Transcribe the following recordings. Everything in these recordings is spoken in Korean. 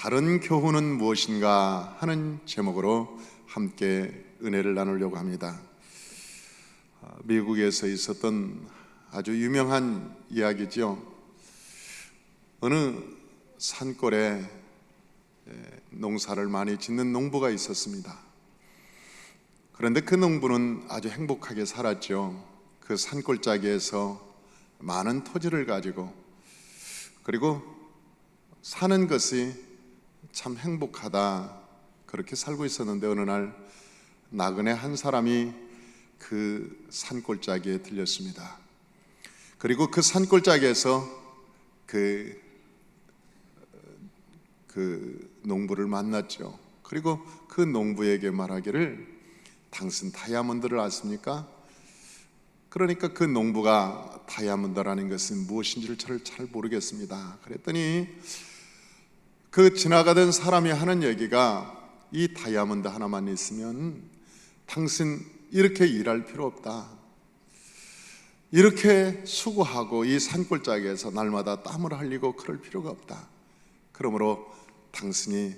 다른 교훈은 무엇인가 하는 제목으로 함께 은혜를 나누려고 합니다. 미국에서 있었던 아주 유명한 이야기죠. 어느 산골에 농사를 많이 짓는 농부가 있었습니다. 그런데 그 농부는 아주 행복하게 살았죠. 그 산골짜기에서 많은 토지를 가지고, 그리고 사는 것이 참 행복하다, 그렇게 살고 있었는데 어느 날 나그네 한 사람이 그 산골짜기에 들렸습니다. 그리고 그 산골짜기에서 그 농부를 만났죠. 그리고 그 농부에게 말하기를, 당신 다이아몬드를 아십니까? 그러니까 그 농부가 다이아몬드라는 것은 무엇인지를 잘 모르겠습니다. 그랬더니 그 지나가던 사람이 하는 얘기가, 이 다이아몬드 하나만 있으면 당신 이렇게 일할 필요 없다, 이렇게 수고하고 이 산골짜기에서 날마다 땀을 흘리고 그럴 필요가 없다. 그러므로 당신이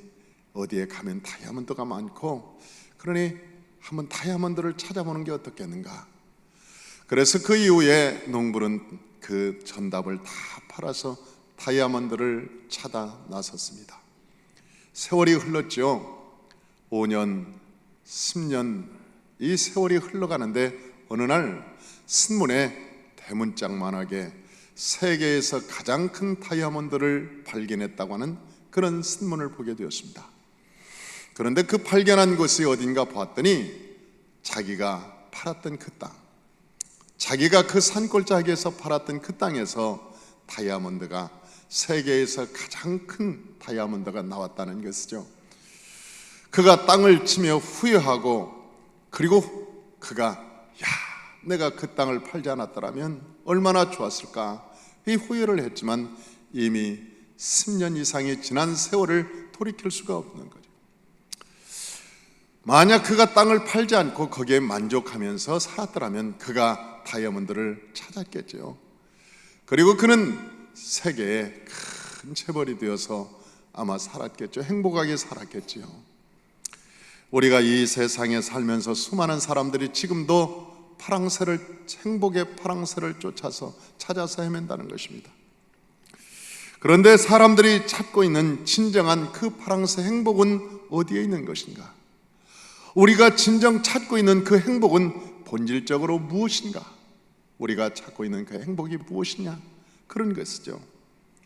어디에 가면 다이아몬드가 많고, 그러니 한번 다이아몬드를 찾아보는 게 어떻겠는가. 그래서 그 이후에 농부는 그 전답을 다 팔아서 다이아몬드를 찾아 나섰습니다. 세월이 흘렀죠. 5년, 10년, 이 세월이 흘러가는데 어느 날 신문에 대문짝만하게 세계에서 가장 큰 다이아몬드를 발견했다고 하는 그런 신문을 보게 되었습니다. 그런데 그 발견한 곳이 어딘가 봤더니 자기가 팔았던 그 땅, 자기가 그 산골짜기에서 팔았던 그 땅에서 다이아몬드가, 세계에서 가장 큰 다이아몬드가 나왔다는 것이죠. 그가 땅을 치며 후회하고, 그리고 그가 내가 그 땅을 팔지 않았더라면 얼마나 좋았을까, 이 후회를 했지만 이미 10년 이상이 지난 세월을 돌이킬 수가 없는 거죠. 만약 그가 땅을 팔지 않고 거기에 만족하면서 살았더라면 그가 다이아몬드를 찾았겠죠. 그리고 그는 세계에 큰 재벌이 되어서 아마 살았겠죠. 행복하게 살았겠지요. 우리가 이 세상에 살면서 수많은 사람들이 지금도 행복의 파랑새를 찾아서 헤맨다는 것입니다. 그런데 사람들이 찾고 있는 진정한 그 파랑새 행복은 어디에 있는 것인가? 우리가 진정 찾고 있는 그 행복은 본질적으로 무엇인가? 우리가 찾고 있는 그 행복이 무엇이냐? 그런 것이죠.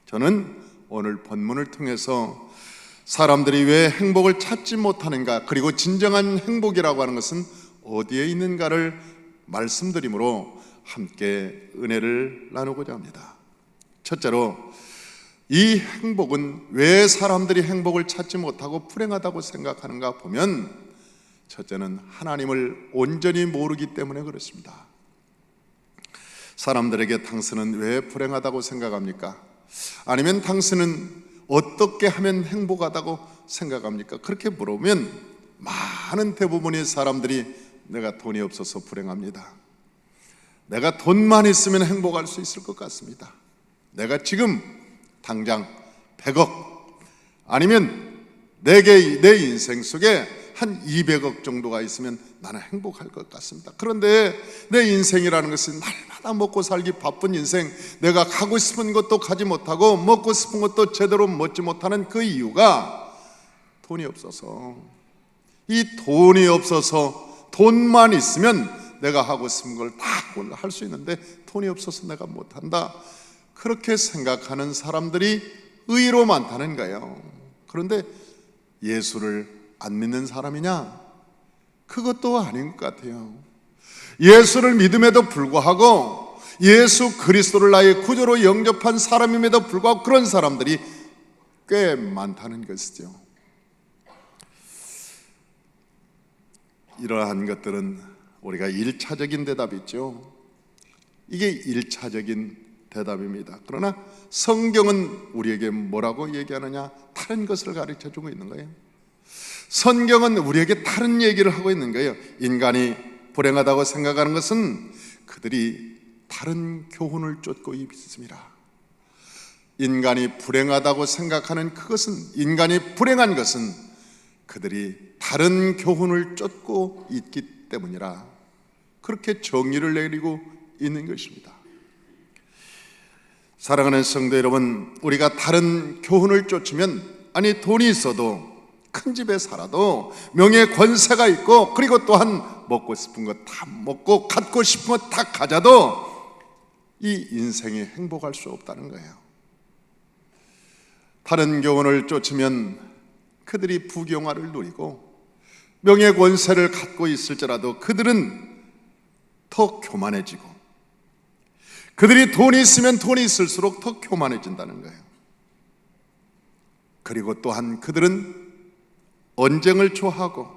저는 오늘 본문을 통해서 사람들이 왜 행복을 찾지 못하는가, 그리고 진정한 행복이라고 하는 것은 어디에 있는가를 말씀드림으로 함께 은혜를 나누고자 합니다. 첫째로, 이 행복은 왜 사람들이 행복을 찾지 못하고 불행하다고 생각하는가 보면, 첫째는 하나님을 온전히 모르기 때문에 그렇습니다. 사람들에게 당신은 왜 불행하다고 생각합니까? 아니면 당신은 어떻게 하면 행복하다고 생각합니까? 그렇게 물으면 많은 대부분의 사람들이 내가 돈이 없어서 불행합니다. 내가 돈만 있으면 행복할 수 있을 것 같습니다. 내가 지금 당장 100억 아니면 내 인생 속에 한 200억 정도가 있으면 나는 행복할 것 같습니다. 그런데 내 인생이라는 것은 날마다 먹고 살기 바쁜 인생, 내가 가고 싶은 것도 가지 못하고 먹고 싶은 것도 제대로 먹지 못하는 그 이유가 돈이 없어서, 이 돈이 없어서, 돈만 있으면 내가 하고 싶은 걸 다 할 수 있는데 돈이 없어서 내가 못한다, 그렇게 생각하는 사람들이 의외로 많다는 거예요. 그런데 예수를 안 믿는 사람이냐? 그것도 아닌 것 같아요. 예수를 믿음에도 불구하고, 예수 그리스도를 나의 구주로 영접한 사람임에도 불구하고 그런 사람들이 꽤 많다는 것이죠. 이러한 것들은 우리가 1차적인 대답이 있죠. 이게 1차적인 대답입니다. 그러나 성경은 우리에게 뭐라고 얘기하느냐? 다른 것을 가르쳐주고 있는 거예요. 성경은 우리에게 다른 얘기를 하고 있는 거예요. 인간이 불행하다고 생각하는 것은 그들이 다른 교훈을 쫓고 있습니다. 인간이 불행하다고 생각하는 그것은, 인간이 불행한 것은 그들이 다른 교훈을 쫓고 있기 때문이라 그렇게 정의를 내리고 있는 것입니다. 사랑하는 성도 여러분, 우리가 다른 교훈을 쫓으면, 아니 돈이 있어도, 큰 집에 살아도, 명예 권세가 있고, 그리고 또한 먹고 싶은 거 다 먹고 갖고 싶은 거 다 가져도 이 인생이 행복할 수 없다는 거예요. 다른 교훈을 쫓으면 그들이 부경화를 누리고 명예 권세를 갖고 있을지라도 그들은 더 교만해지고, 그들이 돈이 있으면 돈이 있을수록 더 교만해진다는 거예요. 그리고 또한 그들은 언쟁을 좋아하고,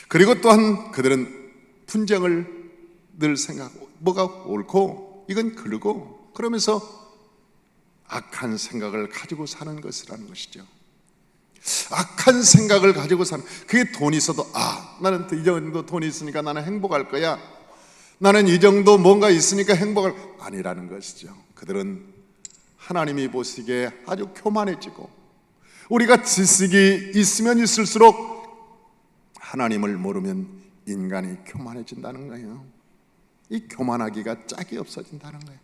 그리고 또한 그들은 분쟁을 늘 생각하고, 뭐가 옳고 이건 그르고, 그러면서 악한 생각을 가지고 사는 것이라는 것이죠. 악한 생각을 가지고 사는, 그게 돈이 있어도 나는 이 정도 돈이 있으니까 나는 행복할 거야, 나는 이 정도 뭔가 있으니까 행복할, 아니라는 것이죠. 그들은 하나님이 보시기에 아주 교만해지고, 우리가 지식이 있으면 있을수록 하나님을 모르면 인간이 교만해진다는 거예요. 이 교만하기가 짝이 없어진다는 거예요.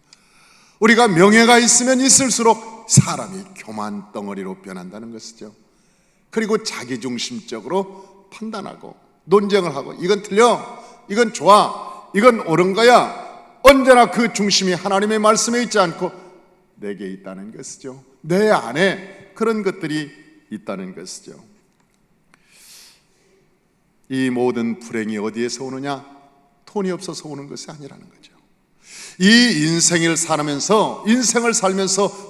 우리가 명예가 있으면 있을수록 사람이 교만 덩어리로 변한다는 것이죠. 그리고 자기중심적으로 판단하고 논쟁을 하고, 이건 틀려, 이건 좋아, 이건 옳은 거야. 언제나 그 중심이 하나님의 말씀에 있지 않고 내게 있다는 것이죠. 내 안에 그런 것들이 있다는 것이죠. 이 모든 불행이 어디에서 오느냐? 돈이 없어서 오는 것이 아니라는 거죠. 이 인생을 살면서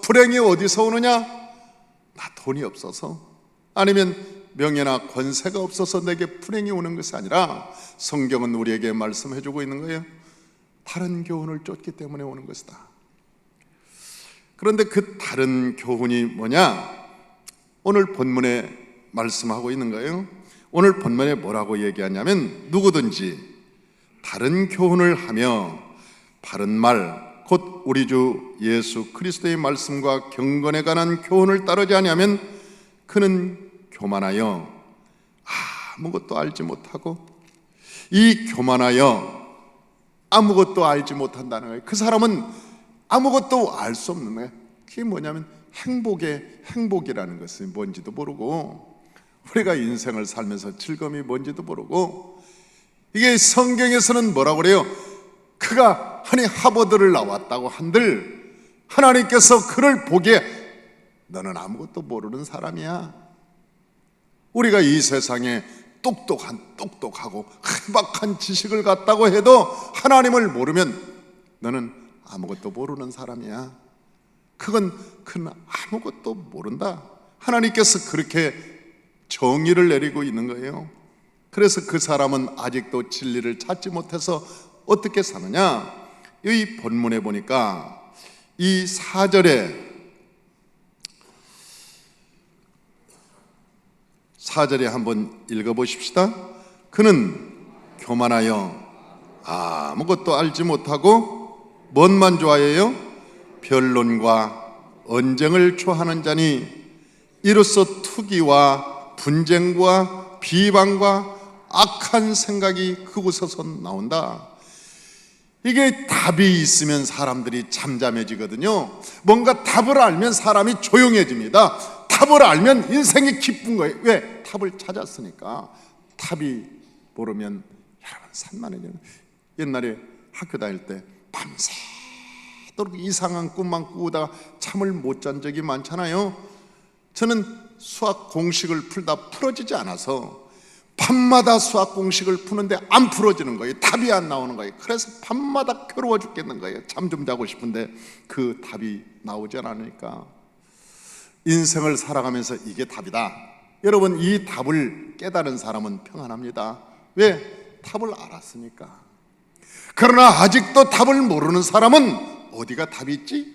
불행이 어디서 오느냐? 나 돈이 없어서, 아니면 명예나 권세가 없어서 내게 불행이 오는 것이 아니라, 성경은 우리에게 말씀해주고 있는 거예요. 다른 교훈을 쫓기 때문에 오는 것이다. 그런데 그 다른 교훈이 뭐냐? 오늘 본문에 말씀하고 있는 거예요. 오늘 본문에 뭐라고 얘기하냐면, 누구든지 다른 교훈을 하며 바른 말, 곧 우리 주 예수 그리스도의 말씀과 경건에 관한 교훈을 따르지 아니하면 그는 교만하여 아무것도 알지 못하고, 이 교만하여 아무것도 알지 못한다는 거예요. 그 사람은 아무것도 알 수 없는 거예요. 그게 뭐냐면 행복이라는 것이 뭔지도 모르고, 우리가 인생을 살면서 즐거움이 뭔지도 모르고, 이게 성경에서는 뭐라고 그래요? 그가 하버드를 나왔다고 한들 하나님께서 그를 보기에 너는 아무것도 모르는 사람이야. 우리가 이 세상에 똑똑하고 해박한 지식을 갖다고 해도 하나님을 모르면 너는 아무것도 모르는 사람이야. 그는 아무것도 모른다. 하나님께서 그렇게 정의를 내리고 있는 거예요. 그래서 그 사람은 아직도 진리를 찾지 못해서 어떻게 사느냐? 이 본문에 보니까 이 4절에 한번 읽어보십시다. 그는 교만하여 아무것도 알지 못하고 뭔만 좋아해요? 변론과 언쟁을 좋아하는 자니 이로써 투기와 분쟁과 비방과 악한 생각이 그곳에서 나온다. 이게 답이 있으면 사람들이 잠잠해지거든요. 뭔가 답을 알면 사람이 조용해집니다. 답을 알면 인생이 기쁜 거예요. 왜? 답을 찾았으니까. 답이 모르면 여러분 산만해져요. 옛날에 학교 다닐 때 밤새도록 이상한 꿈만 꾸다가 잠을 못 잔 적이 많잖아요. 저는 수학 공식을 풀다 풀어지지 않아서 밤마다 수학 공식을 푸는데 안 풀어지는 거예요. 답이 안 나오는 거예요. 그래서 밤마다 괴로워 죽겠는 거예요. 잠 좀 자고 싶은데 그 답이 나오지 않으니까. 인생을 살아가면서 이게 답이다. 여러분, 이 답을 깨달은 사람은 평안합니다. 왜? 답을 알았으니까. 그러나 아직도 답을 모르는 사람은 어디가 답이 있지?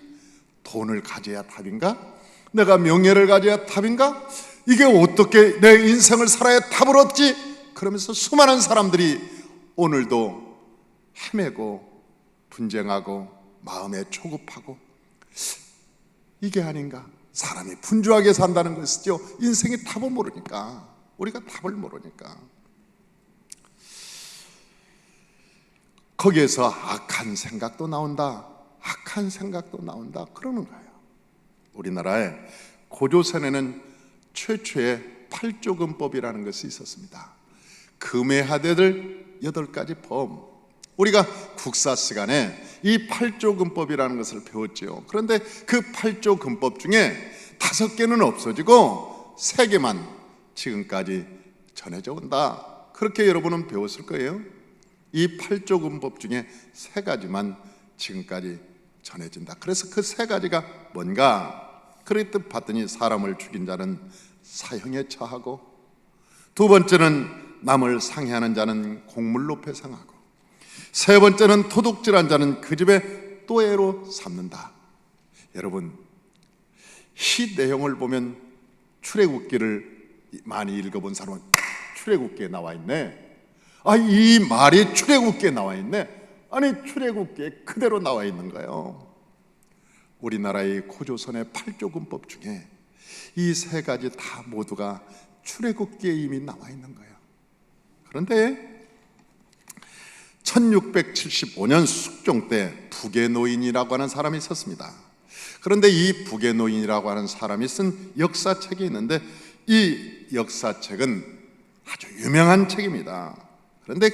돈을 가져야 답인가? 내가 명예를 가져야 답인가? 이게 어떻게 내 인생을 살아야 답을 얻지? 그러면서 수많은 사람들이 오늘도 헤매고 분쟁하고 마음에 초급하고 이게 아닌가? 사람이 분주하게 산다는 것이죠. 인생의 답을 모르니까, 우리가 답을 모르니까. 거기에서 악한 생각도 나온다, 악한 생각도 나온다 그러는 거예요. 우리나라에 고조선에는 최초의 8조금법이라는 것이 있었습니다. 금의 하대들 8가지 법. 우리가 국사 시간에 이 8조금법이라는 것을 배웠죠. 그런데 그 8조금법 중에 5개는 없어지고 3개만 지금까지 전해져 온다. 그렇게 여러분은 배웠을 거예요. 이 8조금법 중에 3가지만 지금까지 전해진다. 그래서 그 3가지가 뭔가? 그랬더니 봤더니 사람을 죽인 자는 사형에 처하고, 두 번째는 남을 상해하는 자는 곡물로 배상하고, 세 번째는 도둑질한 자는 그 집에 또애로 삼는다. 여러분, 이 내용을 보면 출애굽기를 많이 읽어본 사람은 출애굽기에 나와 있네. 이 말이 출애굽기에 나와 있네. 아니, 출애굽기에 그대로 나와 있는 거예요. 우리나라의 고조선의 8조금법 중에 이 3가지 다 모두가 출애굽기에 이미 나와 있는 거예요. 그런데 1675년 숙종 때 북계노인이라고 하는 사람이 있었습니다. 그런데 이 북계노인이라고 하는 사람이 쓴 역사책이 있는데, 이 역사책은 아주 유명한 책입니다. 그런데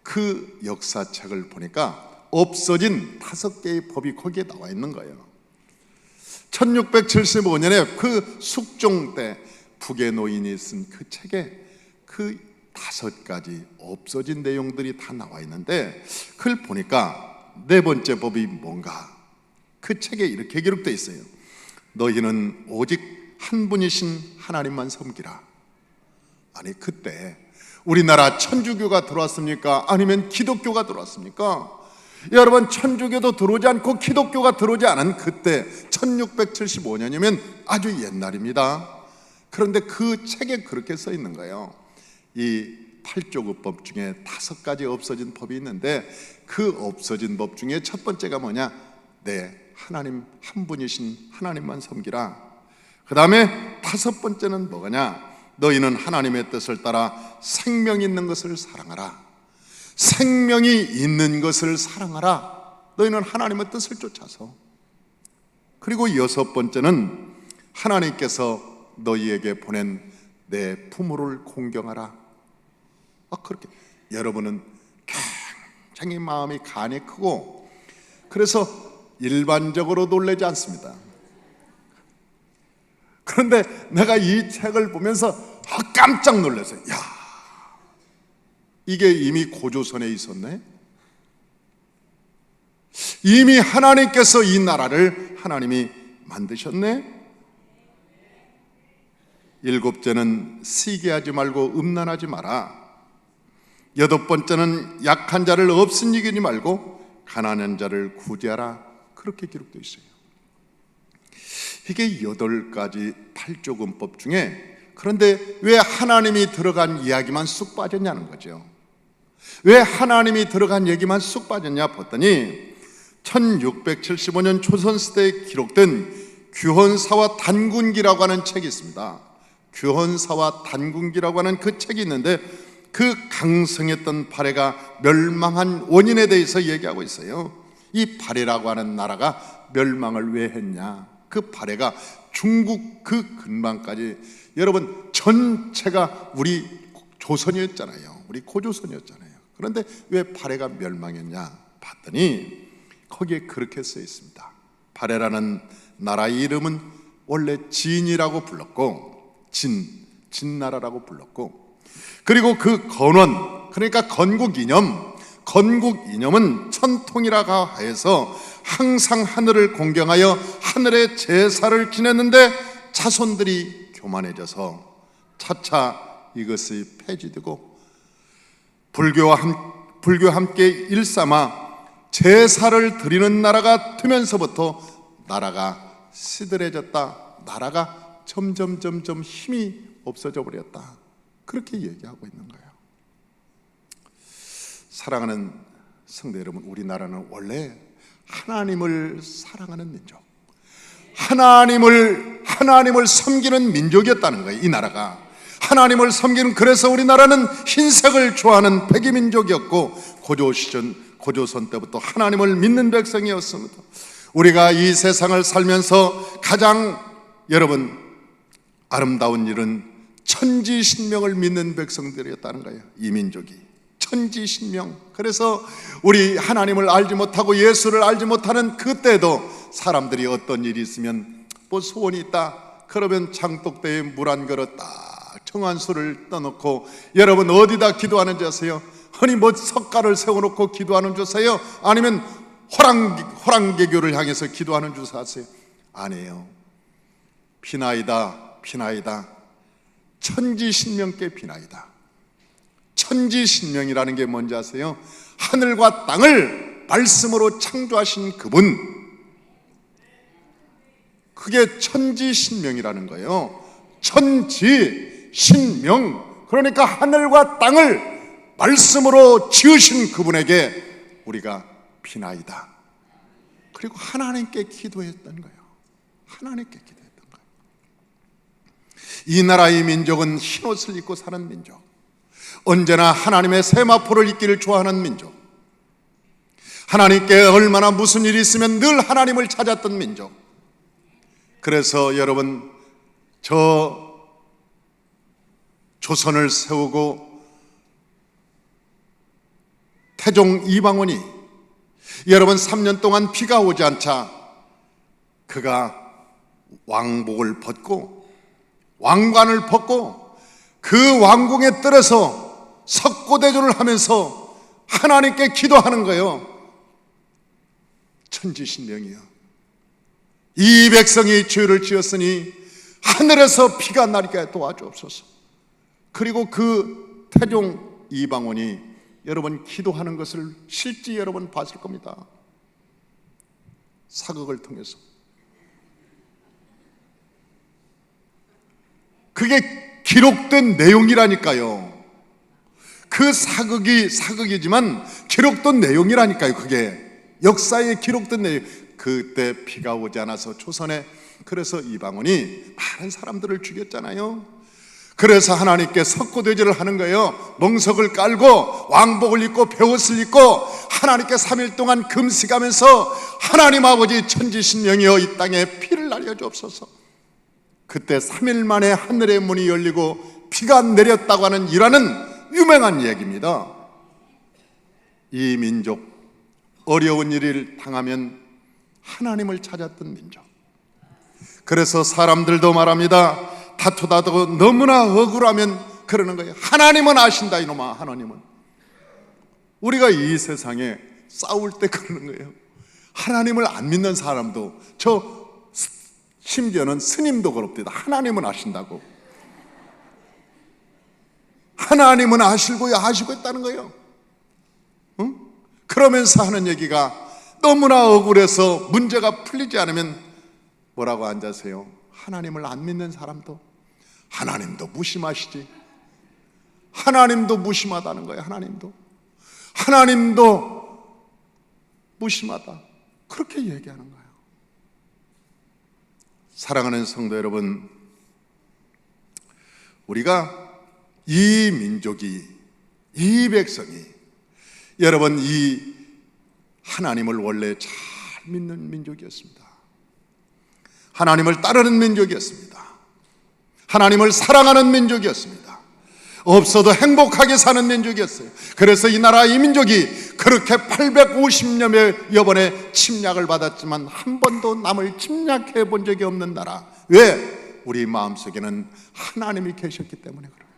그 역사책을 보니까 없어진 5개의 법이 거기에 나와 있는 거예요. 1675년에 그 숙종 때 북계노인이 쓴 그 책에 그 5가지 없어진 내용들이 다 나와 있는데, 그걸 보니까 4번째 법이 뭔가? 그 책에 이렇게 기록되어 있어요. 너희는 오직 한 분이신 하나님만 섬기라. 아니, 그때 우리나라 천주교가 들어왔습니까? 아니면 기독교가 들어왔습니까? 여러분, 천주교도 들어오지 않고 기독교가 들어오지 않은 그때 1675년이면 아주 옛날입니다. 그런데 그 책에 그렇게 써 있는 거예요. 이 8조금법 중에 5가지 없어진 법이 있는데, 그 없어진 법 중에 첫 번째가 뭐냐? 하나님 한 분이신 하나님만 섬기라. 그 다음에 5번째는 뭐냐? 너희는 하나님의 뜻을 따라 생명 있는 것을 사랑하라. 생명이 있는 것을 사랑하라. 너희는 하나님의 뜻을 쫓아서. 그리고 6번째는 하나님께서 너희에게 보낸 내 부모를 공경하라. 그렇게 여러분은 굉장히 마음이 간이 크고, 그래서 일반적으로 놀라지 않습니다. 그런데 내가 이 책을 보면서 깜짝 놀랐어요. 야, 이게 이미 고조선에 있었네. 이미 하나님께서 이 나라를 하나님이 만드셨네. 7번째는 시기하지 말고 음란하지 마라. 8번째는 약한 자를 없인 이기지 말고 가난한 자를 구제하라. 그렇게 기록되어 있어요. 이게 8가지 8조금법 중에, 그런데 왜 하나님이 들어간 이야기만 쑥 빠졌냐는 거죠. 왜 하나님이 들어간 얘기만 쑥 빠졌냐 봤더니 1675년 조선시대에 기록된 규헌사와 단군기라고 하는 책이 있습니다. 규헌사와 단군기라고 하는 그 책이 있는데, 그 강성했던 발해가 멸망한 원인에 대해서 얘기하고 있어요. 이 발해라고 하는 나라가 멸망을 왜 했냐? 그 발해가 중국 그 근방까지, 여러분 전체가 우리 조선이었잖아요. 우리 고조선이었잖아요. 그런데 왜 발해가 멸망했냐 봤더니 거기에 그렇게 써 있습니다. 발해라는 나라의 이름은 원래 진이라고 불렀고, 진나라라고 불렀고, 그리고 그 건원, 그러니까 건국이념은 천통이라고 하여서 항상 하늘을 공경하여 하늘의 제사를 지냈는데, 자손들이 교만해져서 차차 이것이 폐지되고 불교와 함께 일삼아 제사를 드리는 나라가 되면서부터 나라가 시들해졌다. 나라가 점점 힘이 없어져 버렸다. 그렇게 얘기하고 있는 거예요. 사랑하는 성도 여러분, 우리나라는 원래 하나님을 사랑하는 민족, 하나님을 섬기는 민족이었다는 거예요. 이 나라가 하나님을 섬기는, 그래서 우리나라는 흰색을 좋아하는 백이민족이었고 고조선 때부터 하나님을 믿는 백성이었습니다. 우리가 이 세상을 살면서 가장 여러분 아름다운 일은 천지신명을 믿는 백성들이었다는 거예요. 이 민족이 천지신명. 그래서 우리 하나님을 알지 못하고 예수를 알지 못하는 그때도 사람들이 어떤 일이 있으면 뭐 소원이 있다 그러면 장독대에 물 한 그릇 딱 정한수를 떠놓고, 여러분 어디다 기도하는지 아세요? 아니 뭐 석가를 세워놓고 기도하는 줄 아세요? 아니면 호랑개교를 향해서 기도하는 줄 아세요? 아니에요. 비나이다 비나이다 천지신명께 비나이다. 천지신명이라는 게 뭔지 아세요? 하늘과 땅을 말씀으로 창조하신 그분, 그게 천지신명이라는 거예요. 천지신명, 그러니까 하늘과 땅을 말씀으로 지으신 그분에게 우리가 비나이다. 그리고 하나님께 기도했던 거예요. 하나님께 기도했던 거예요. 이 나라의 민족은 흰옷을 입고 사는 민족, 언제나 하나님의 세마포를 입기를 좋아하는 민족, 하나님께 얼마나 무슨 일이 있으면 늘 하나님을 찾았던 민족. 그래서 여러분 저 조선을 세우고 태종 이방원이 여러분 3년 동안 비가 오지 않자 그가 왕복을 벗고 왕관을 벗고 그 왕궁에 들어서 석고대조를 하면서 하나님께 기도하는 거예요. 천지신명이요. 이 백성이 죄를 지었으니 하늘에서 비가 나리게 도와주옵소서. 그리고 그 태종 이방원이 여러분 기도하는 것을 실제 여러분 봤을 겁니다. 사극을 통해서. 그게 기록된 내용이라니까요. 그 사극이지만 기록된 내용이라니까요. 그게 역사에 기록된 내용. 그때 비가 오지 않아서 조선에, 그래서 이방원이 많은 사람들을 죽였잖아요. 그래서 하나님께 석고대죄를 하는 거예요. 멍석을 깔고 왕복을 입고 베옷을 입고 하나님께 3일 동안 금식하면서 하나님 아버지 천지신명이여 이 땅에 비를 날려주옵소서. 그때 3일 만에 하늘의 문이 열리고 비가 내렸다고 하는 일화는 유명한 얘기입니다. 이 민족 어려운 일을 당하면 하나님을 찾았던 민족. 그래서 사람들도 말합니다. 다투다도 너무나 억울하면 그러는 거예요. 하나님은 아신다 이놈아. 하나님은. 우리가 이 세상에 싸울 때 그러는 거예요. 하나님을 안 믿는 사람도, 심지어는 스님도 그럽니다. 하나님은 아신다고. 하나님은 아시고 있다는 거예요. 응? 그러면서 하는 얘기가 너무나 억울해서 문제가 풀리지 않으면 뭐라고 앉으세요? 하나님을 안 믿는 사람도 하나님도 무심하시지. 하나님도 무심하다는 거예요. 하나님도 무심하다. 그렇게 얘기하는 거예요. 사랑하는 성도 여러분, 우리가 이 민족이, 이 백성이 여러분 이 하나님을 원래 잘 믿는 민족이었습니다. 하나님을 따르는 민족이었습니다. 하나님을 사랑하는 민족이었습니다. 없어도 행복하게 사는 민족이었어요. 그래서 이 나라 이 민족이 그렇게 850여 번의 침략을 받았지만 한 번도 남을 침략해 본 적이 없는 나라. 왜? 우리 마음속에는 하나님이 계셨기 때문에 그래요.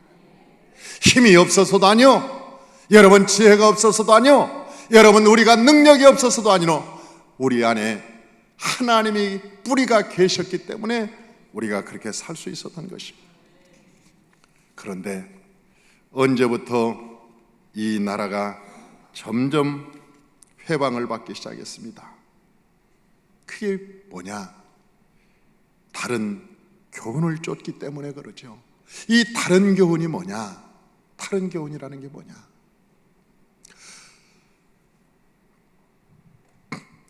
힘이 없어서도 아니요, 여러분 지혜가 없어서도 아니요, 여러분 우리가 능력이 없어서도 아니요, 우리 안에 하나님이 뿌리가 계셨기 때문에 우리가 그렇게 살 수 있었던 것입니다. 그런데 언제부터 이 나라가 점점 회방을 받기 시작했습니다. 그게 뭐냐? 다른 교훈을 쫓기 때문에 그러죠. 이 다른 교훈이 뭐냐? 다른 교훈이라는 게 뭐냐?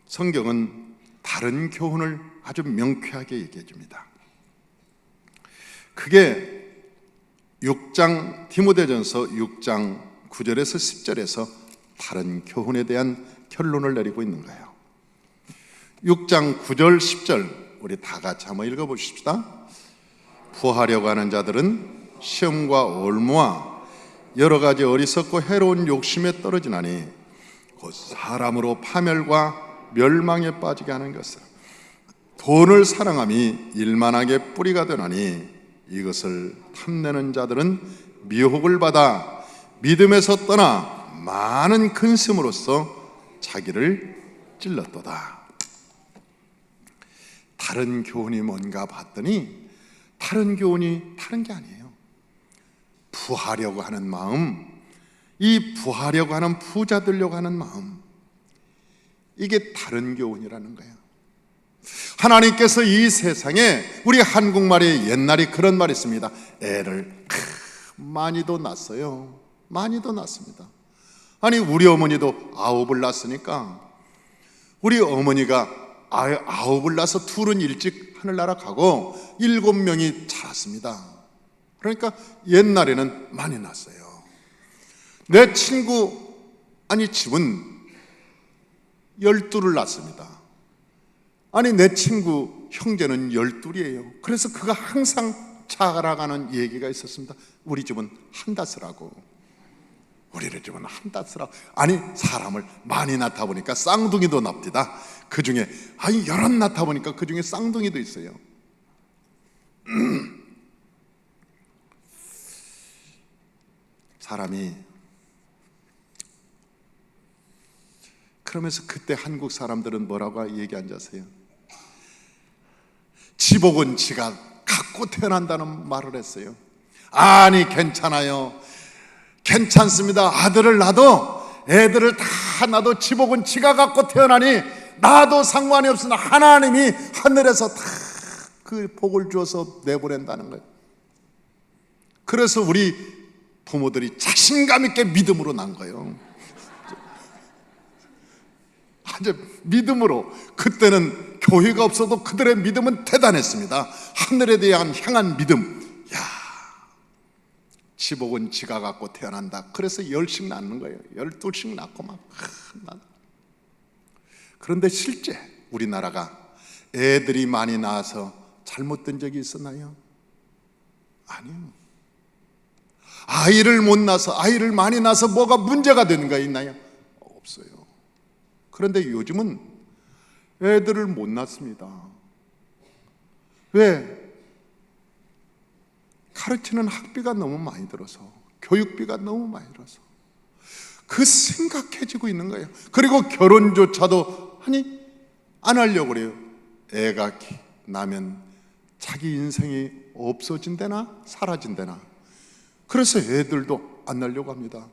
성경은 다른 교훈을 아주 명쾌하게 얘기해 줍니다. 그게 6장 디모데전서 6장 9절에서 10절에서 다른 교훈에 대한 결론을 내리고 있는 거예요. 6장 9절 10절 우리 다 같이 한번 읽어보십시다. 부하려고 하는 자들은 시험과 올무와 여러 가지 어리석고 해로운 욕심에 떨어지나니 곧 사람으로 파멸과 멸망에 빠지게 하는 것을 돈을 사랑함이 일만하게 뿌리가 되나니 이것을 탐내는 자들은 미혹을 받아 믿음에서 떠나 많은 근심으로써 자기를 찔렀도다. 다른 교훈이 뭔가 봤더니 다른 교훈이 다른 게 아니에요. 부하려고 하는 마음, 이 부하려고 하는 부자 되려고 하는 마음, 이게 다른 교훈이라는 거예요. 하나님께서 이 세상에 우리 한국말에 옛날에 그런 말이 있습니다. 애를 많이도 낳았어요. 많이도 낳습니다. 아니 우리 어머니도 9을 낳았으니까 우리 어머니가 9을 낳아서 둘은 일찍 하늘나라 가고 7명이 자랐습니다. 그러니까 옛날에는 많이 낳았어요. 내 친구 집은 12를 낳습니다. 아니 내 친구 형제는 12이에요. 그래서 그가 항상 자라가는 얘기가 있었습니다. 우리 집은 한다스라고. 우리네 집은 한다스라고. 아니 사람을 많이 낳다 보니까 쌍둥이도 납니다. 그 중에 여럿 낳다 보니까 그 중에 쌍둥이도 있어요. 사람이 그러면서 그때 한국 사람들은 뭐라고 얘기한지 아세요? 지복은 지가 갖고 태어난다는 말을 했어요. 아니 괜찮아요. 괜찮습니다. 아들을 낳아도 애들을 다 낳아도 지복은 지가 갖고 태어나니 나도 상관이 없으나 하나님이 하늘에서 다 그 복을 주어서 내보낸다는 거예요. 그래서 우리 부모들이 자신감 있게 믿음으로 난 거예요. 아주 믿음으로. 그때는 교회가 없어도 그들의 믿음은 대단했습니다. 하늘에 대한 향한 믿음. 야, 지복은 지가 갖고 태어난다. 그래서 10씩 낳는 거예요. 12씩 낳고 막. 그런데 실제 우리나라가 애들이 많이 낳아서 잘못된 적이 있었나요? 아니요. 아이를 못 낳아서, 아이를 많이 낳아서 뭐가 문제가 되는 거 있나요? 없어요. 그런데 요즘은 애들을 못 낳습니다. 왜? 가르치는 학비가 너무 많이 들어서, 교육비가 너무 많이 들어서 그 심각해지고 있는 거예요. 그리고 결혼조차도 안 하려고 그래요. 애가 나면 자기 인생이 없어진대나 사라진대나. 그래서 애들도 안 낳으려고 합니다.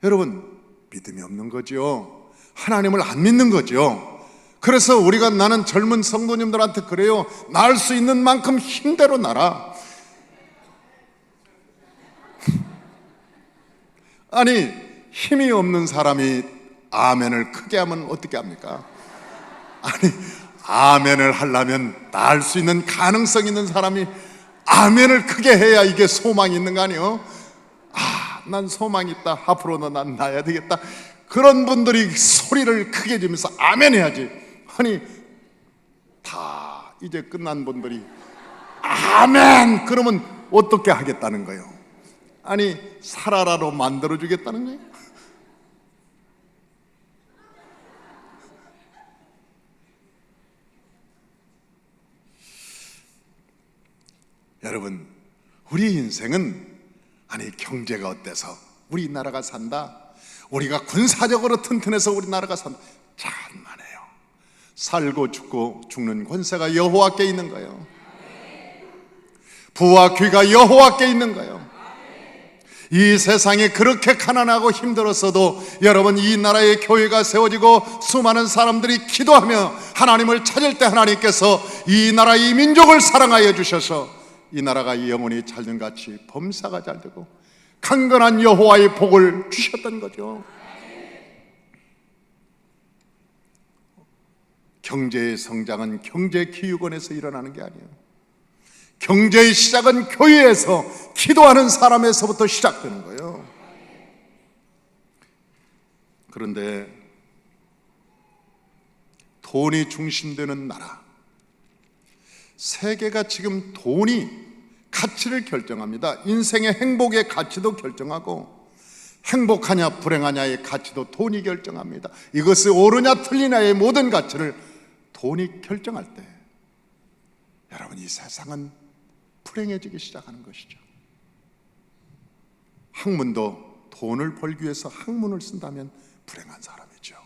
여러분, 믿음이 없는 거죠. 하나님을 안 믿는 거죠. 그래서 우리가 나는 젊은 성도님들한테 그래요. 낳을 수 있는 만큼 힘대로 낳아. 아니 힘이 없는 사람이 아멘을 크게 하면 어떻게 합니까? 아니 아멘을 하려면 낳을 수 있는 가능성 있는 사람이 아멘을 크게 해야 이게 소망이 있는 거 아니에요? 난 소망이 있다. 앞으로는 난 낳아야 되겠다. 그런 분들이 소리를 크게 지면서 아멘 해야지. 아니 다 이제 끝난 분들이 아멘 그러면 어떻게 하겠다는 거예요? 아니 살아라로 만들어 주겠다는 거예요? 여러분, 우리 인생은 경제가 어때서 우리나라가 산다, 우리가 군사적으로 튼튼해서 우리나라가 산다, 천만에요. 살고 죽고 죽는 권세가 여호와께 있는 거예요. 부와 귀가 여호와께 있는 거예요. 이 세상에 그렇게 가난하고 힘들었어도 여러분, 이 나라의 교회가 세워지고 수많은 사람들이 기도하며 하나님을 찾을 때 하나님께서 이 나라 이 민족을 사랑하여 주셔서 이 나라가 영원히 잘됨같이 범사가 잘되고 강건한 여호와의 복을 주셨던 거죠. 경제의 성장은 경제기육원에서 일어나는 게 아니에요. 경제의 시작은 교회에서 기도하는 사람에서부터 시작되는 거예요. 그런데 돈이 중심되는 나라, 세계가 지금 돈이 가치를 결정합니다. 인생의 행복의 가치도 결정하고 행복하냐 불행하냐의 가치도 돈이 결정합니다. 이것이 옳으냐 틀리냐의 모든 가치를 돈이 결정할 때 여러분, 이 세상은 불행해지기 시작하는 것이죠. 학문도 돈을 벌기 위해서 학문을 쓴다면 불행한 사람이죠.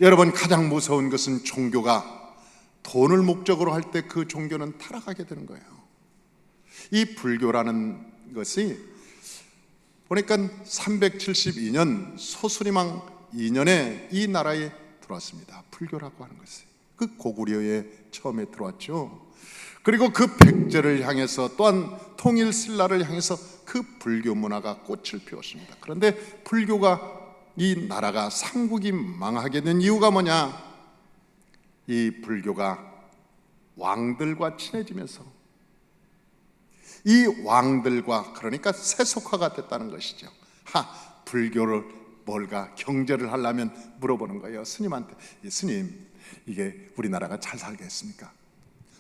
여러분, 가장 무서운 것은 종교가 돈을 목적으로 할 때 그 종교는 타락하게 되는 거예요. 이 불교라는 것이 보니까 372년 소수리망 2년에 이 나라에 들어왔습니다. 불교라고 하는 것이 그 고구려에 처음에 들어왔죠. 그리고 그 백제를 향해서 또한 통일신라를 향해서 그 불교 문화가 꽃을 피웠습니다. 그런데 불교가 이 나라가 삼국이 망하게 된 이유가 뭐냐? 이 불교가 왕들과 친해지면서 이 왕들과, 그러니까 세속화가 됐다는 것이죠. 불교를 뭘까? 경제를 하려면 물어보는 거예요. 스님한테. 스님, 이게 우리나라가 잘 살겠습니까?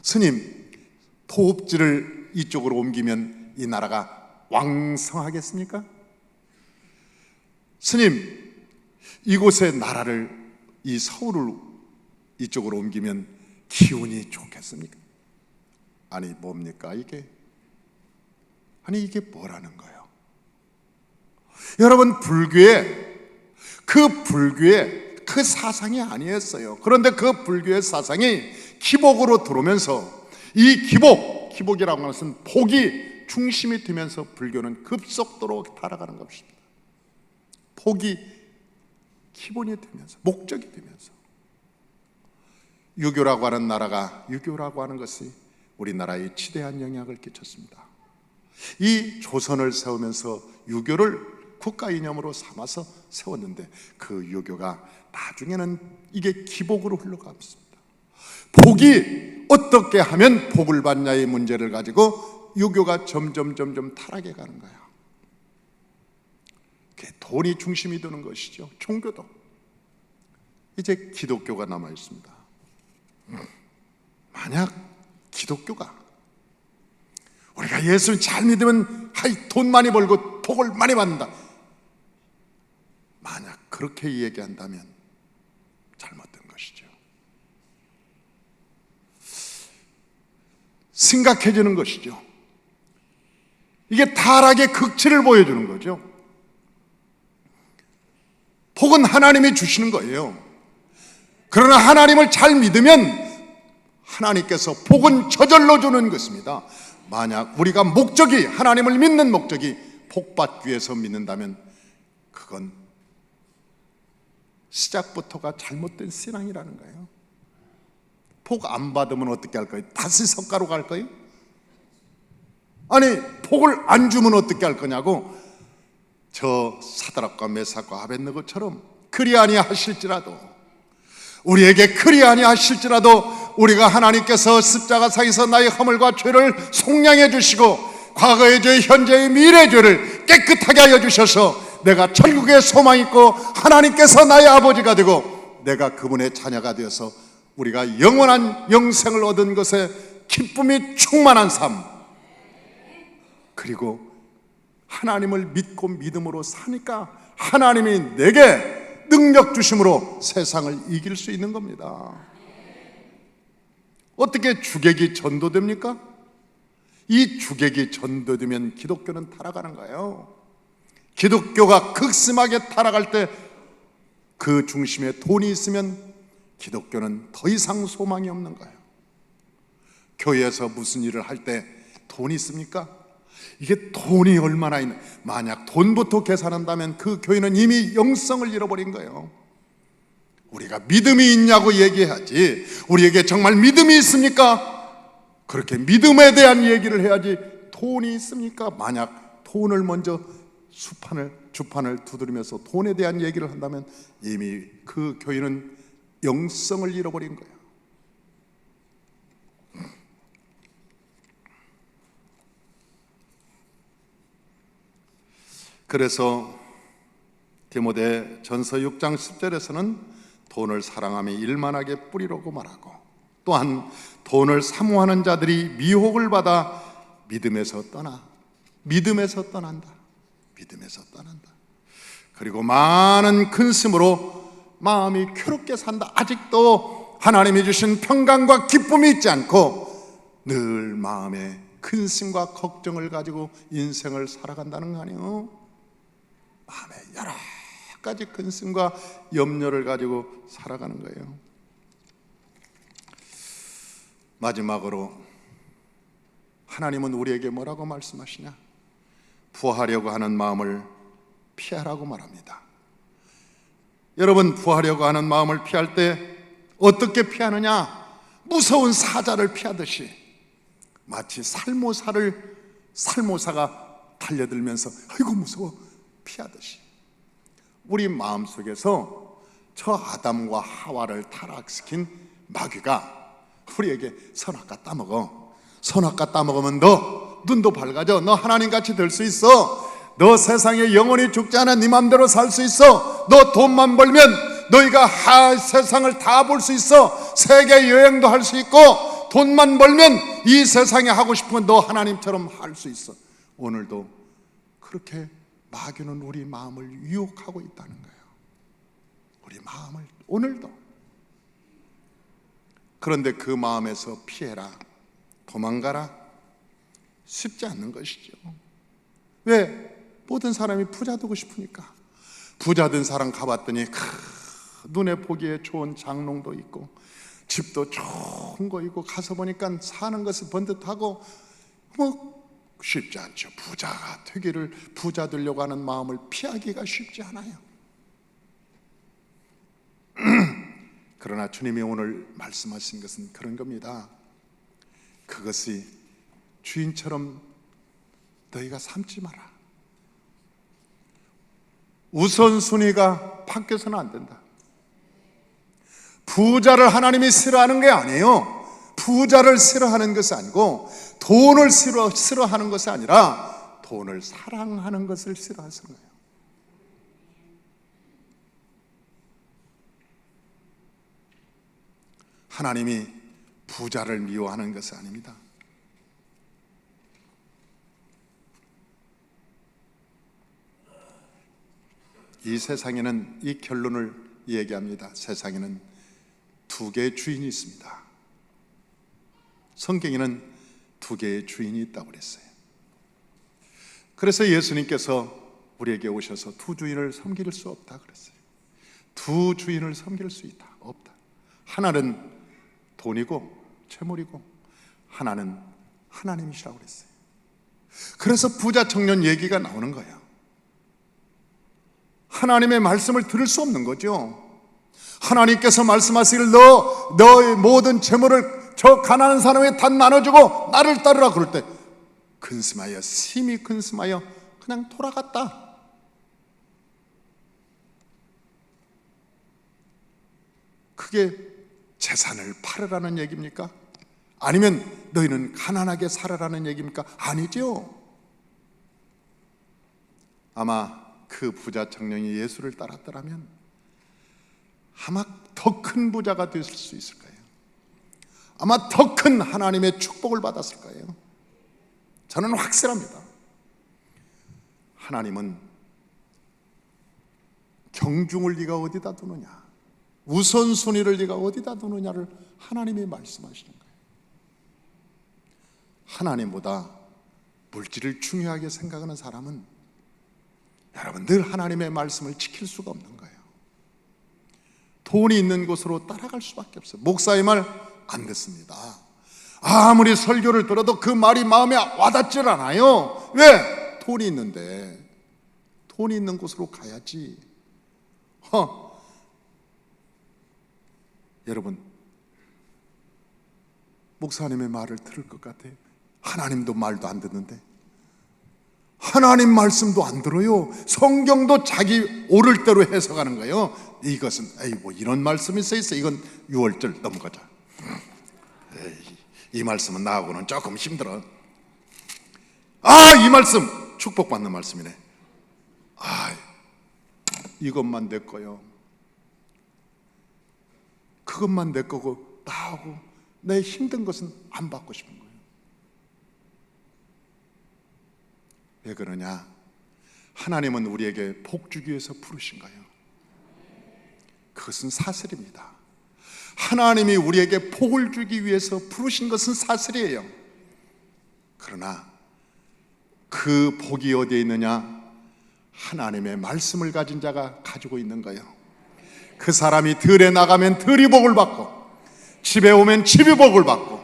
스님, 토업지를 이쪽으로 옮기면 이 나라가 왕성하겠습니까? 스님, 이곳의 나라를, 이 서울을 이쪽으로 옮기면 기운이 좋겠습니까? 아니, 뭡니까 이게? 아니, 이게 뭐라는 거예요? 여러분, 불교의 그 사상이 아니었어요. 그런데 그 불교의 사상이 기복으로 들어오면서 이 기복이라고 하는 것은 복이 중심이 되면서 불교는 급속도로 타락하는 것입니다. 복이 기본이 되면서, 목적이 되면서, 유교라고 하는 것이 우리나라에 지대한 영향을 끼쳤습니다. 이 조선을 세우면서 유교를 국가 이념으로 삼아서 세웠는데 그 유교가 나중에는 이게 기복으로 흘러갔습니다. 복이 어떻게 하면 복을 받냐의 문제를 가지고 유교가 점점 타락해 가는 거예요. 돈이 중심이 되는 것이죠. 종교도. 이제 기독교가 남아 있습니다. 만약 기독교가 우리가 예수를 잘 믿으면 돈 많이 벌고 복을 많이 받는다, 만약 그렇게 얘기한다면 잘못된 것이죠. 심각해지는 것이죠. 이게 타락의 극치를 보여주는 거죠. 복은 하나님이 주시는 거예요. 그러나 하나님을 잘 믿으면 하나님께서 복은 저절로 주는 것입니다. 만약 우리가 목적이, 하나님을 믿는 목적이 복받기 위해서 믿는다면 그건 시작부터가 잘못된 신앙이라는 거예요. 복 안 받으면 어떻게 할 거예요? 다시 석가로 갈 거예요? 아니, 복을 안 주면 어떻게 할 거냐고. 저 사드락과 메삭과 아벳느고처럼 그리 아니하실지라도, 우리에게 그리 아니하실지라도 우리가 하나님께서 십자가상에서 나의 허물과 죄를 속량해 주시고 과거의 죄, 현재의 미래의 죄를 깨끗하게 하여 주셔서 내가 천국의 소망이 있고 하나님께서 나의 아버지가 되고 내가 그분의 자녀가 되어서 우리가 영원한 영생을 얻은 것에 기쁨이 충만한 삶, 그리고 하나님을 믿고 믿음으로 사니까 하나님이 내게 능력 주심으로 세상을 이길 수 있는 겁니다. 어떻게 주객이 전도됩니까? 이 주객이 전도되면 기독교는 타락하는 거예요. 기독교가 극심하게 타락할 때 그 중심에 돈이 있으면 기독교는 더 이상 소망이 없는 거예요. 교회에서 무슨 일을 할 때 돈이 있습니까? 이게 돈이 얼마나 있나. 만약 돈부터 계산한다면 그 교회는 이미 영성을 잃어버린 거예요. 우리가 믿음이 있냐고 얘기해야지, 우리에게 정말 믿음이 있습니까? 그렇게 믿음에 대한 얘기를 해야지. 돈이 있습니까? 만약 돈을 먼저 주판을 두드리면서 돈에 대한 얘기를 한다면 이미 그 교회는 영성을 잃어버린 거예요. 그래서 디모데 전서 6장 10절에서는 돈을 사랑하며 일만하게 뿌리려고 말하고, 또한 돈을 사모하는 자들이 미혹을 받아 믿음에서 떠난다. 그리고 많은 근심으로 마음이 괴롭게 산다. 아직도 하나님이 주신 평강과 기쁨이 있지 않고 늘 마음에 근심과 걱정을 가지고 인생을 살아간다는 거 아니에요? 마음에 여러 가지 근심과 염려를 가지고 살아가는 거예요. 마지막으로 하나님은 우리에게 뭐라고 말씀하시냐? 부하려고 하는 마음을 피하라고 말합니다. 여러분, 부하려고 하는 마음을 피할 때 어떻게 피하느냐? 무서운 사자를 피하듯이, 마치 살모사가 달려들면서 아이고 무서워 피하듯이, 우리 마음속에서 저 아담과 하와를 타락시킨 마귀가 우리에게 선악과 따먹어. 선악과 따먹으면 너 눈도 밝아져. 너 하나님같이 될 수 있어. 너 세상에 영원히 죽지 않아 네 맘대로 살 수 있어. 너 돈만 벌면 너희가 세상을 다 볼 수 있어. 세계 여행도 할 수 있고, 돈만 벌면 이 세상에 하고 싶은 건 너 하나님처럼 할 수 있어. 오늘도 그렇게 마귀는 우리 마음을 유혹하고 있다는 거예요. 우리 마음을 오늘도. 그런데 그 마음에서 피해라, 도망가라, 쉽지 않는 것이죠. 왜? 모든 사람이 부자 되고 싶으니까. 부자 된 사람 가봤더니 눈에 보기에 좋은 장롱도 있고 집도 좋은 거 있고, 가서 보니까 사는 것은 번듯하고 쉽지 않죠. 부자가 되기를, 부자 되려고 하는 마음을 피하기가 쉽지 않아요. 그러나 주님이 오늘 말씀하신 것은 그런 겁니다. 그것이 주인처럼 너희가 삼지 마라. 우선순위가 바뀌어서는 안 된다. 부자를 하나님이 싫어하는 게 아니에요. 부자를 싫어하는 것이 아니고, 돈을 싫어하는 것이 아니라 돈을 사랑하는 것을 싫어하시는 거예요. 하나님이 부자를 미워하는 것이 아닙니다. 이 세상에는 이 결론을 얘기합니다. 세상에는 두 개의 주인이 있습니다. 성경에는 두 개의 주인이 있다고 그랬어요. 그래서 예수님께서 우리에게 오셔서 두 주인을 섬길 수 없다 그랬어요. 두 주인을 섬길 수 있다, 없다. 하나는 돈이고 재물이고, 하나는 하나님이시라고 그랬어요. 그래서 부자 청년 얘기가 나오는 거예요. 하나님의 말씀을 들을 수 없는 거죠. 하나님께서 말씀하시길 너의 모든 재물을 저 가난한 사람에게 다 나눠주고 나를 따르라 그럴 때 근심하여, 심히 근심하여 그냥 돌아갔다. 그게 재산을 팔으라는 얘기입니까? 아니면 너희는 가난하게 살아라는 얘기입니까? 아니죠. 아마 그 부자 청년이 예수를 따랐더라면 아마 더 큰 부자가 됐을 수 있을 거예요. 아마 더 큰 하나님의 축복을 받았을 거예요. 저는 확실합니다. 하나님은 경중을 네가 어디다 두느냐, 우선순위를 네가 어디다 두느냐를 하나님이 말씀하시는 거예요. 하나님보다 물질을 중요하게 생각하는 사람은 여러분 늘 하나님의 말씀을 지킬 수가 없는 거예요. 돈이 있는 곳으로 따라갈 수밖에 없어요. 목사의 말 안 듣습니다. 아무리 설교를 들어도 그 말이 마음에 와닿질 않아요. 왜? 돈이 있는데. 돈이 있는 곳으로 가야지. 여러분, 목사님의 말을 들을 것 같아요. 하나님도 말도 안 듣는데, 하나님 말씀도 안 들어요. 성경도 자기 옳을 대로 해석하는 거예요. 이것은 뭐 이런 말씀이 써 있어. 이건 6월절 넘어가자. 이 말씀은 나하고는 조금 힘들어. 이 말씀 축복받는 말씀이네. 이것만 내 거요, 그것만 내 거고 나하고 내 힘든 것은 안 받고 싶은 거예요. 왜 그러냐? 하나님은 우리에게 복 주기 위해서 부르신 거예요. 그것은 사실입니다. 하나님이 우리에게 복을 주기 위해서 부르신 것은 사실이에요. 그러나 그 복이 어디에 있느냐? 하나님의 말씀을 가진 자가 가지고 있는 거예요. 그 사람이 들에 나가면 들이 복을 받고 집에 오면 집이 복을 받고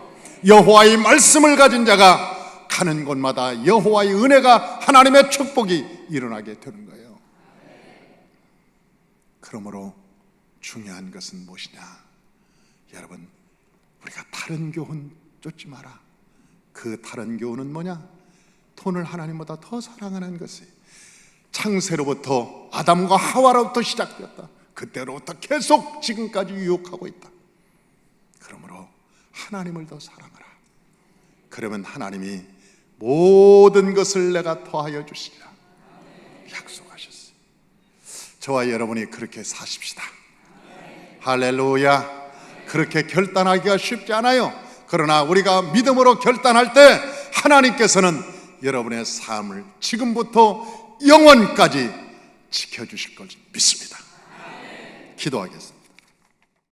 여호와의 말씀을 가진 자가 가는 곳마다 여호와의 은혜가, 하나님의 축복이 일어나게 되는 거예요. 그러므로 중요한 것은 무엇이냐? 여러분, 우리가 다른 교훈 쫓지 마라. 그 다른 교훈은 뭐냐? 돈을 하나님보다 더 사랑하는 것이 창세로부터 아담과 하와로부터 시작되었다. 그때로부터 계속 지금까지 유혹하고 있다. 그러므로 하나님을 더 사랑하라. 그러면 하나님이 모든 것을 내가 더하여 주시리라 약속하셨어요. 저와 여러분이 그렇게 사십시다. 할렐루야. 그렇게 결단하기가 쉽지 않아요. 그러나 우리가 믿음으로 결단할 때 하나님께서는 여러분의 삶을 지금부터 영원까지 지켜주실 걸 믿습니다. 기도하겠습니다.